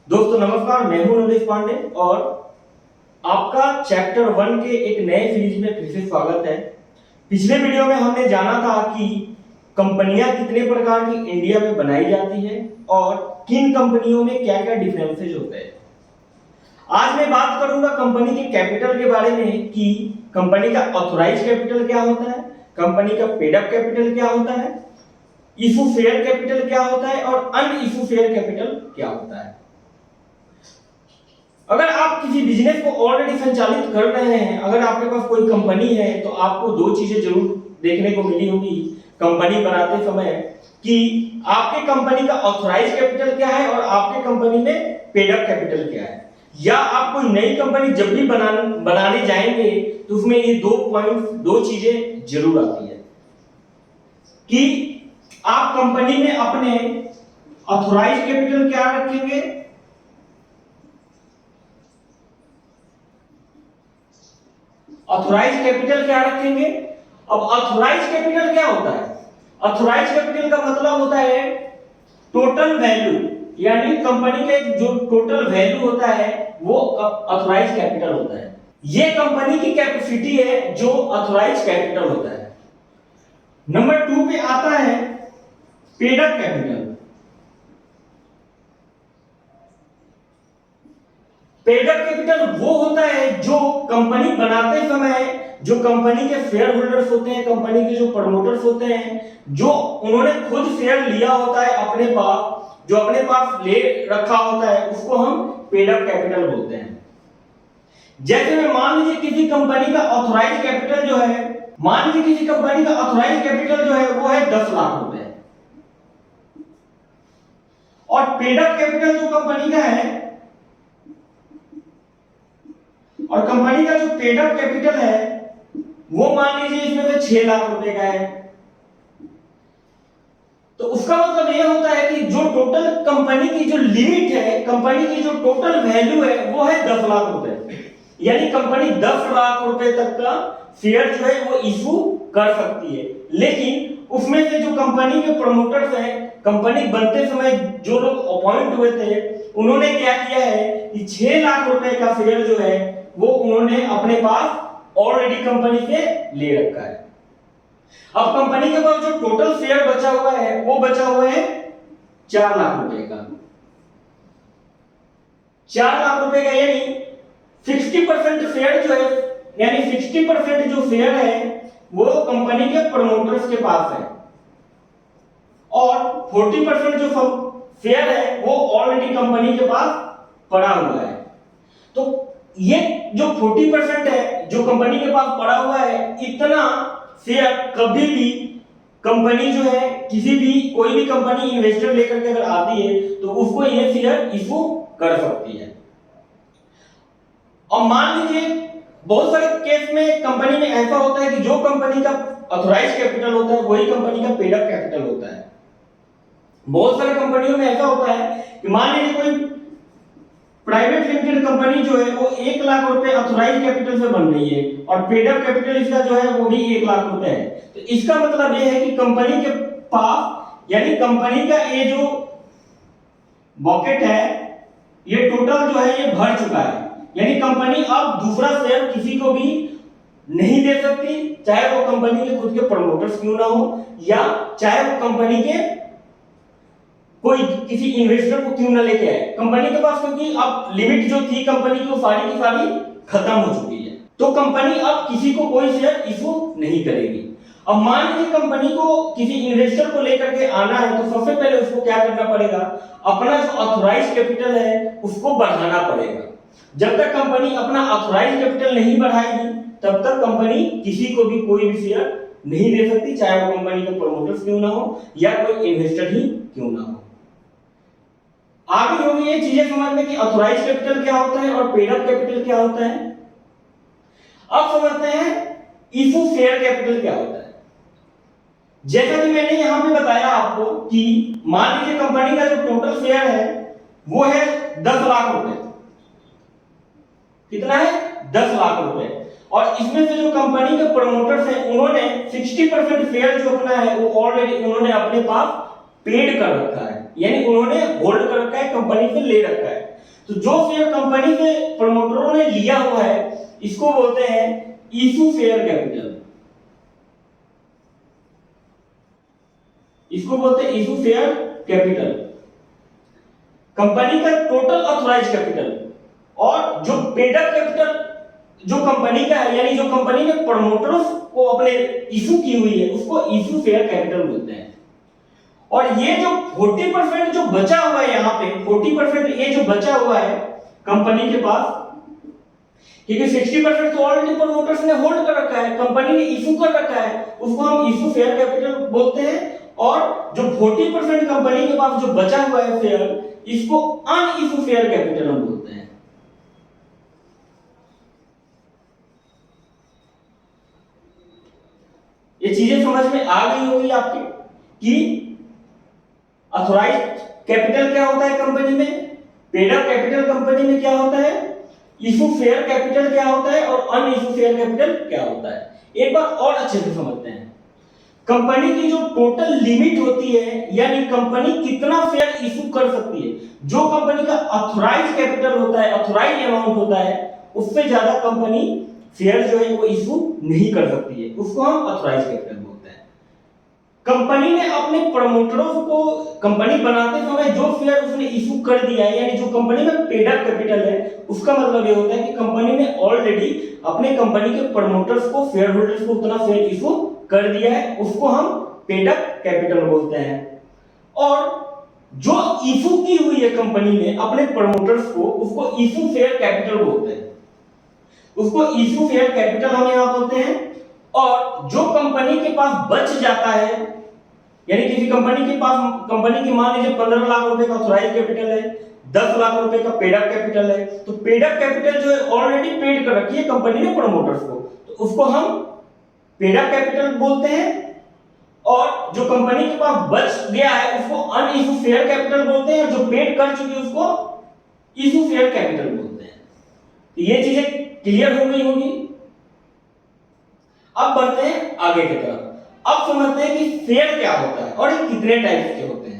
दोस्तों नमस्कार, मैं हूं नरेश पांडे और आपका चैप्टर 1 के एक नए सीरीज में फिर से स्वागत है। पिछले वीडियो में हमने जाना था कि कंपनियां कितने प्रकार की इंडिया में बनाई जाती है और किन कंपनियों में क्या क्या डिफरेंसेस होते हैं। आज मैं बात करूंगा कंपनी के कैपिटल के बारे में कि कंपनी का ऑथराइज कैपिटल क्या होता है, कंपनी का पेड अप कैपिटल क्या होता है, इशू फेयर कैपिटल क्या होता है और अन इशू फेयर कैपिटल क्या होता है। अगर आप किसी बिजनेस को ऑलरेडी संचालित कर रहे हैं, अगर आपके पास कोई कंपनी है तो आपको दो चीजें जरूर देखने को मिली होगी कंपनी बनाते समय कि आपके कंपनी का ऑथराइज कैपिटल क्या है और आपके कंपनी में पेड अप कैपिटल क्या है। या आप कोई नई कंपनी जब भी बनाने जाएंगे तो उसमें ये दो चीजें जरूर आती है कि आप कंपनी में अपने ऑथराइज कैपिटल क्या रखेंगे, ऑथराइज कैपिटल क्या रखेंगे। अब ऑथराइज कैपिटल क्या होता है? ऑथराइज कैपिटल का मतलब होता है टोटल वैल्यू, यानी कंपनी के जो टोटल वैल्यू होता है वो ऑथराइज कैपिटल होता है। ये कंपनी की कैपेसिटी है जो ऑथराइज कैपिटल होता है। नंबर 2 पे आता है paid up capital. Paid up capital वो होता है जो कंपनी बनाते समय जो कंपनी के शेयर होल्डर्स होते हैं, कंपनी के जो प्रमोटर्स होते हैं, जो उन्होंने खुद शेयर लिया होता है अपने पास, जो अपने पास ले रखा होता है, उसको हम पेड अप कैपिटल बोलते हैं। जैसे में मान लीजिए किसी कंपनी का ऑथराइज कैपिटल जो है, मान लीजिए किसी कंपनी का ऑथराइज कैपिटल जो है वो है 10 लाख रुपए और पेड अप कैपिटल जो कंपनी का है, और कंपनी का जो पेड अप कैपिटल है वो मान लीजिए इसमें से 6 लाख रुपए का है। तो उसका मतलब यह होता है कि जो टोटल कंपनी की जो लिमिट है, कंपनी की जो टोटल वैल्यू है वो है 10 लाख रुपए, यानी कंपनी 10 लाख रुपए तक का शेयर जो है वो इशू कर सकती है। लेकिन उसमें से जो कंपनी के प्रमोटर्स हैं, कंपनी बनते समय जो लोग अपॉइंट हुए थे, उन्होंने क्या किया है कि 6 लाख रुपए का शेयर जो है वो उन्होंने अपने पास ऑलरेडी कंपनी से ले रखा है। अब कंपनी के पास जो टोटल शेयर बचा हुआ है वो बचा हुआ है 4 लाख रुपए का। 4 लाख रुपए का यानी 60% शेयर जो है, यानी 60% जो शेयर है वो कंपनी के प्रमोटर्स के पास है और 40% जो शेयर है वो ऑलरेडी कंपनी के पास पड़ा हुआ है। तो ये जो 40% है जो कंपनी के पास पड़ा हुआ है, इतना शेयर कभी भी कंपनी जो है, किसी भी कोई भी कंपनी इन्वेस्टर लेकर के अगर आती है तो उसको ये शेयर इशू कर सकती है। और मान लीजिए बहुत सारे केस में कंपनी में ऐसा होता है कि जो कंपनी का ऑथराइज कैपिटल होता है वही कंपनी का पेड अप कैपिटल होता है। बहुत सारे कंपनियों में ऐसा होता है कि मान लीजिए कोई प्राइवेट लिमिटेड कंपनी जो है वो 1 लाख रुपए ऑथराइज कैपिटल से बन रही है और पेड अप कैपिटल इसका जो है वो भी 1 लाख रुपए है। तो इसका मतलब ये है कि कंपनी के पास, यानी कंपनी का ये जो बकेट है ये टोटल जो है ये भर चुका है, यानी कंपनी अब दूसरा शेयर किसी को भी नहीं दे सकती, चाहे वो कंपनी के खुद के प्रमोटर्स क्यों ना हो या चाहे वो कंपनी के कोई किसी इन्वेस्टर को क्यों ना लेके आए। कंपनी के पास क्योंकि अब लिमिट जो थी कंपनी की वो सारी की सारी खत्म हो चुकी है, तो कंपनी अब किसी को कोई शेयर इशू नहीं करेगी। अब मान लीजिए कंपनी को किसी इन्वेस्टर को लेकर के आना है तो सबसे पहले उसको क्या करना पड़ेगा, अपना जो ऑथराइज कैपिटल है उसको बढ़ाना पड़ेगा। जब तक कंपनी अपना ऑथराइज कैपिटल नहीं बढ़ाएगी तब तक कंपनी किसी को भी कोई भी शेयर नहीं दे सकती, चाहे वो कंपनी के प्रमोटर्स क्यों ना हो या कोई इन्वेस्टर ही क्यों ना हो। आगे होगी ये चीजें समझने की ऑथराइज कैपिटल क्या होता है और पेड अप कैपिटल क्या होता है। अब समझते हैं इशू शेयर कैपिटल क्या होता है। जैसा कि मैंने यहां पे बताया आपको कि मान लीजिए कंपनी का जो टोटल शेयर है वो है 10 लाख रुपए। कितना है? 10 लाख रुपए। और इसमें से जो कंपनी के प्रमोटर्स हैं उन्होंने 60% शेयर जो अपना है वो ऑलरेडी उन्होंने अपने पास पेड कर रखा है, यानी उन्होंने होल्ड कर रखा है, कंपनी से ले रखा है। तो जो शेयर कंपनी के प्रमोटरों ने लिया हुआ है इसको बोलते हैं इशू शेयर कैपिटल। इसको बोलते हैं इशू शेयर कैपिटल। कंपनी का टोटल ऑथराइज कैपिटल और जो पेड अप कैपिटल जो कंपनी का है, यानी जो कंपनी ने प्रमोटर्स को अपने इशू की हुई है उसको इशू शेयर कैपिटल बोलते हैं। और ये जो 40% जो बचा हुआ है यहाँ पे 40% ये जो बचा हुआ है कंपनी के पास, क्योंकि 60% तो ऑलरेडी प्रमोटर्स ने होल्ड कर रखा है, कंपनी ने इशू कर रखा है, उसको हम इशू शेयर कैपिटल बोलते हैं। और जो 40% कंपनी के पास जो बचा हुआ है शेयर, इसको अन इशू शेयर कैपिटल हम बोलते हैं। ये चीजें समझ में आ गई होगी आपके कि ऑथराइज्ड कैपिटल क्या होता है कंपनी में, पेड अप कैपिटल कंपनी में क्या होता है, इशू शेयर कैपिटल क्या होता है और अन इशू शेयर कैपिटल क्या होता है। एक बार और अच्छे से समझते हैं। कंपनी की जो टोटल लिमिट होती है, यानी कंपनी कितना शेयर इशू कर सकती है, जो कंपनी का ऑथराइज्ड कैपिटल होता है, ऑथराइज्ड अमाउंट होता है, उससे ज्यादा कंपनी शेयर जो है वो इशू नहीं कर सकती है, उसको हम ऑथराइज्ड कैपिटल बोलते हैं। कंपनी ने अपने प्रमोटरों को कंपनी बनाते समय जो शेयर उसने इशू कर दिया है, यानी जो कंपनी में पेड अप कैपिटल है, उसका मतलब ये होता है कि कंपनी ने ऑलरेडी अपने कंपनी के प्रमोटर्स को, शेयर होल्डर्स को उतना शेयर इशू कर दिया है, उसको हम पेड अप कैपिटल बोलते हैं। और जो इशू की हुई है कंपनी ने अपने प्रमोटर्स को, उसको इशू शेयर कैपिटल बोलते हैं, उसको इशू शेयर कैपिटल हम यहां बोलते हैं। और जो कंपनी के पास बच जाता है, यानी किसी कंपनी के पास, कंपनी की मान लीजिए 15 लाख रुपए का ऑथराइज्ड कैपिटल है, 10 लाख रुपए का पेड अप कैपिटल है, तो पेड अप कैपिटल जो है ऑलरेडी पेड कर रखी है कंपनी ने प्रमोटर्स को, तो उसको हम पेड अप कैपिटल बोलते हैं। और जो कंपनी के पास बच गया है उसको अन इशू शेयर कैपिटल बोलते हैं, जो पेड कर चुकी है उसको इशू शेयर कैपिटल बोलते हैं। तो ये चीजें क्लियर हो गई होगी। अब बढ़ते हैं आगे की तरफ। अब समझते हैं कि शेयर क्या होता है और ये कितने टाइप के होते हैं।